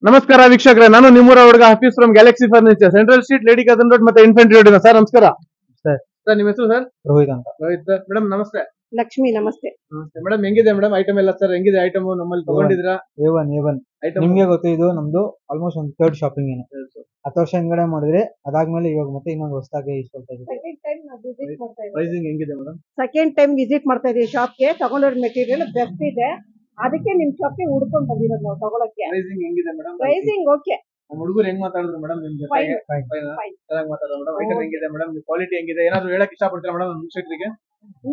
ನಮಸ್ಕಾರ ವೀಕ್ಷಕರೇ, ನಾನು ನಿಮ್ಮೂರ ಹುಡುಗ Hafeez from Galaxy Furniture, Central Street, Lady Curzon Road ಮತ್ತೆ ಇನ್ಫೆಂಟ್ರಿ ರೋಡ್. ಸರ್ ನಮಸ್ಕಾರ. ಸರ್ ನಿಮ್ಮ ಹೆಸರು? ಸರ್ ರೋಹಿತ್ ಅಂತ. ರೋಹಿತ್ ಸರ್. ಮೇಡಮ್ ನಮಸ್ತೆ. ಲಕ್ಷ್ಮಿ ನಮಸ್ತೆ. ನಮಸ್ತೆ ಮೇಡಮ್. ಹೆಂಗಿದೆ ಮೇಡಮ್ ಐಟಮ್ ಎಲ್ಲ? ಸರ್ ಹೆಂಗಿದೆ ಐಟಮ್ ನಮ್ಮಲ್ಲಿ ತಗೊಂಡಿದ್ರಾ? A1 ನಿಮ್ಗೆ ಗೊತ್ತು, ಇದು ನಮ್ದು ಆಲ್ಮೋಸ್ಟ್ ಒಂದು ಥರ್ಡ್ ಶಾಪಿಂಗ್ ಏನು. 10 ವರ್ಷ ಹಿಂಗಡೆ ಮಾಡಿದ್ರೆ ಅದಾದ್ಮೇಲೆ ಇವಾಗ ಮತ್ತೆ ಇನ್ನೊಂದು ಹೊಸದಾಗಿ ಇಸ್ಕೊಳ್ತಾ ಇದ್ದೀವಿ. ಪ್ರೈಸಿಂಗ್ ಹೆಂಗಿದೆ ಮೇಡಮ್? ಸೆಕೆಂಡ್ ಟೈಮ್ ವಿಸಿಟ್ ಮಾಡ್ತಾ ಇದೀವಿ ಶಾಪ್ಗೆ. ತಗೊಂಡಿರೋ ಮೆಟೀರಿಯಲ್ ಬೆಸ್ಟ್ ಇದೆ, ಅದಕ್ಕೆ ನಿಮ್ ಶಾಪ್ಗೆ ಹುಡ್ಕೊಂಡ್ ಬಂದಿರೋದು ನಾವು ತಗೊಳಕ್ಕೆ. ಪ್ರೈಸಿಂಗ್ ಹೆಂಗಿದೆ ಮೇಡಮ್? Pricing okay. ನಮ್ಮ ಹುಡುಗರು ಹೆಂಗ್ ಮಾತಾಡಿದ್ರು ಮೇಡಮ್ ನಿಮ್ ಜೊತೆ? ಚೆನ್ನಾಗಿ ಮಾತಾಡಿದ್ರು ಮೇಡಮ್. ಐಟಮ್ ಹೆಂಗಿದೆ ಮೇಡಮ್? ಕ್ವಾಲಿಟಿ ಹೆಂಗಿದೆ? ಏನಾದ್ರು ಹೇಳಕ್ ಇಷ್ಟಪಡ್ತೀರಾ ಮೇಡಮ್ ನಮ್ಮ ವೀಕ್ಷಕರಿಗೆ?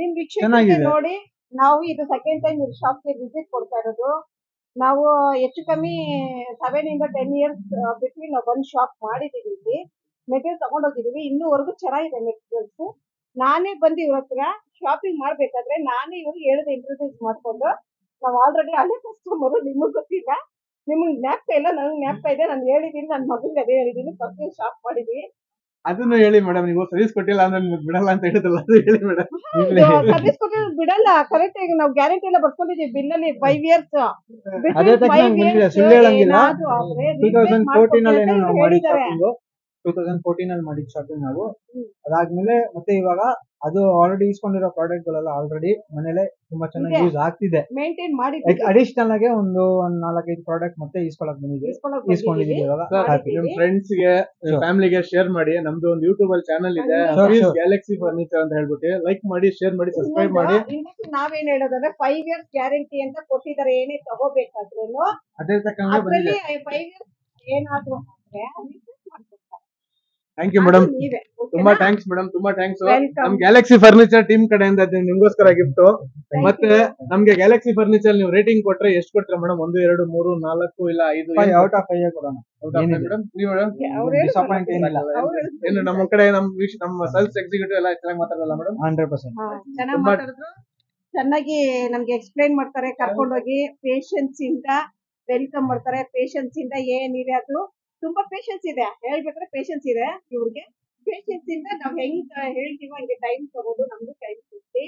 ನಿಮ್ ವೀಕ್ಷಕರಿಗೆ ನೋಡಿ, ನಾವು ಇದು ಸೆಕೆಂಡ್ ಟೈಮ್ ಶಾಪ್ಗೆ ವಿಸಿಟ್ ಕೊಡ್ತಾ ಇರೋದು. ನಾವು ಹೆಚ್ಚು ಕಮ್ಮಿ 7 ಇಂದ 10 ಇಯರ್ಸ್ ಬಿಟ್ವೀನ್ ನಾವು ಒಂದು ಶಾಪ್ ಮಾಡಿದೀವಿ. ಇಲ್ಲಿ ಮೆಟೀರಿಯಲ್ ತಗೊಂಡೋಗಿದೀವಿ, ಇನ್ನೂವರೆಗೂ ಚೆನ್ನಾಗಿದೆ ಮೆಟೀರಿಯಲ್ಸ್. ನಾನೇ ಬಂದು ಇವ್ರ ಹತ್ರ ಶಾಪಿಂಗ್ ಮಾಡ್ಬೇಕಾದ್ರೆ ನಾನೇ ಇವ್ರಿಗೆ ಹೇಳಿದೆ, ಇಂಟ್ರೊಡ್ಯೂಸ್ ಮಾಡ್ಕೊಂಡು. ನಾವು ಆಲ್ರೆಡಿ ಹಳೆ ಕಸ್ಟಮರ್, ನಿಮಗ್ ಗೊತ್ತಿಲ್ಲ, ನಿಮ್ಗೆ ಜ್ಞಾಪಕ ಇಲ್ಲ, ನಂಗೆ ಜ್ಞಾಪಕ ಇದೆ. ನಾನು ಹೇಳಿದೀನಿ, ನನ್ನ ಮಗನಿಗೆ ಅದೇ ಹೇಳಿದೀನಿ, ಫಸ್ಟ್ ಶಾಪ್ ಮಾಡಿದೀವಿ. ಅದನ್ನು ಹೇಳಿ ಮೇಡಮ್. ನೀವು ಸರ್ವಿಸ್ ಕೊಟ್ಟಿಲ್ಲ ಅಂದ್ರೆ ನಿಮ್ಗೆ ಬಿಡಲ್ಲ ಅಂತ ಹೇಳಿದ್ರಲ್ಲ, ಅದು ಹೇಳಿ ಮೇಡಮ್. ಸರ್ವಿಸ್ ಕೊಟ್ಟಿದ್ರೆ ಬಿಡಲ್ಲ, ಕರೆಕ್ಟ್ ಆಗಿ ನಾವು ಗ್ಯಾರಂಟಿ ಎಲ್ಲ ಬರ್ಕೊಂಡಿದೀವಿ ಬಿಲ್ ಅಲ್ಲಿ 5 ಇಯರ್ಸ್. ಅದೇ ತಕ್ಷಣ ಬಂದಿದೆ, ಸುಳ್ಳು ಹೇಳಂಗಿಲ್ಲ. 2014 ಅಲ್ಲಿ ನಾವು ಮಾಡಿದ ಶಾಪಿಂಗ್, 2014 ಅಲ್ಲಿ ಮಾಡಿದ ಶಾಪಿಂಗ್ ನಾವು. ಅದಾದ್ಮೇಲೆ ಮತ್ತೆ ಇವಾಗ ಅದು ಆಲ್ರೆಡಿ ಇಸ್ಕೊಂಡಿರೋ ಪ್ರಾಡಕ್ಟ್ ಗಳೆಲ್ಲ ಆಲ್ರೆಡಿ ಮನೇಲೆ ತುಂಬಾ ಚೆನ್ನಾಗಿ ಯೂಸ್ ಆಗ್ತಿದೆ. ಮೇಂಟೈನ್ ಮಾಡಿ ಅಡಿಷನಲ್ ಆಗಿ ಒಂದು 4-5 ಪ್ರಾಡಕ್ಟ್ ಮತ್ತೆ ಇಸ್ಕೊಂಡಿದೀವಿ ಇವಾಗ. ನಿಮ್ ಫ್ರೆಂಡ್ಸ್ ಗೆ, ಫ್ಯಾಮಿಲಿಗೆ ಶೇರ್ ಮಾಡಿ. ನಮ್ದು ಒಂದು ಯೂಟ್ಯೂಬ್ ಅಲ್ಲಿ ಚಾನಲ್ ಇದೆ, ಗ್ಯಾಲಕ್ಸಿ ಫರ್ನಿಚರ್ ಅಂತ ಹೇಳ್ಬಿಟ್ಟು. ಲೈಕ್ ಮಾಡಿ, ಶೇರ್ ಮಾಡಿ, ಸಬ್ಸ್ಕ್ರೈಬ್ ಮಾಡಿ. ನಾವೇನ್ ಹೇಳೋದಂದ್ರೆ 5 ಇಯರ್ಸ್ ಗ್ಯಾರಂಟಿ ಅಂತ ಕೊಟ್ಟಿದ್ದಾರೆ. ಏನೇ ತಗೋಬೇಕಾದ್ರೂ ಅದೇ ತಕ್ಕಂಗೆ ಬಂದಿದೆ. 5 ಇಯರ್ಸ್ ಏನಾದ್ರು ಥ್ಯಾಂಕ್ ಯು ಮೇಡಮ್, ತುಂಬಾ ಥ್ಯಾಂಕ್ಸ್ ಮೇಡಮ್, ತುಂಬಾ ಥ್ಯಾಂಕ್ಸ್. ನಮ್ ಗ್ಯಾಲಕ್ಸಿ ಫರ್ನಿಚರ್ ಟೀಮ್ ಕಡೆಯಿಂದ ನಿಮ್ಗೋಸ್ಕರ ಗಿಫ್ಟ್. ಮತ್ತೆ ನಮ್ಗೆ ಗ್ಯಾಲಕ್ಸಿ ಫರ್ನಿಚರ್ ನೀವು ರೇಟಿಂಗ್ ಕೊಟ್ರೆ ಎಷ್ಟು ಕೊಡ್ತೀರಾ ಮೇಡಮ್? 1, 2, 3, 4 ಇಲ್ಲ 5? ಔಟ್ ಆಫ್ 5 ಕೊಡೋಣ ಮೇಡಮ್. ನೀವು ಮೇಡಮ್ ಡಿಸಪಾಯಿಂಟ್ ಏನಿಲ್ಲ. ಏನು ನಮ್ಮ ಕಡೆ ನಮ್ಮ ಸೇಲ್ಸ್ ಎಕ್ಸಿಕ್ಯೂಟಿವ್ ಎಲ್ಲ ಚೆನ್ನಾಗಿ ಮಾತಾಡಲ್ಲ ಮೇಡಮ್? 100% ಚೆನ್ನಾಗಿ ಮಾತಾಡಿದ್ರು, ಚೆನ್ನಾಗಿ ನಮ್ಗೆ ಎಕ್ಸ್ಪ್ಲೈನ್ ಮಾಡ್ತಾರೆ. ಕರ್ಕೊಂಡೋಗಿ ಪೇಷನ್ಸ್ ಇಂದ ವೆಲ್ಕಮ್ ಮಾಡ್ತಾರೆ. ಪೇಷನ್ಸ್ ಇಂದ ಏನಿದೆ ಅದು ತುಂಬಾ ಪೇಷನ್ಸ್ ಇದೆ, ಹೇಳ್ಬೇಕಾದ್ರೆ ಪೇಷನ್ಸ್ ಇದೆ ಇವ್ರಿಗೆ. ಪೇಷನ್ಸ್ ಇಂದ ನಾವ್ ಹೆಂಗ್ ಹೇಳ್ತೀವೋ ಹಂಗೆ ಟೈಮ್ ತಗೋದು, ನಮ್ದು ಟೈಮ್ ಕೊಡ್ತಿ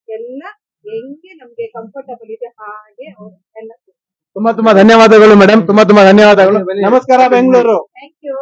ಎಲ್ಲ ಹೆಂಗೆ ನಮ್ಗೆ ಕಂಫರ್ಟಬಲ್ ಇದೆ ಹಾಗೆ ಅವರು ಎಲ್ಲ. ತುಂಬಾ ಧನ್ಯವಾದಗಳು ಮೇಡಮ್, ತುಂಬಾ ಧನ್ಯವಾದಗಳು. ನಮಸ್ಕಾರ ಬೆಂಗಳೂರು. Thank you.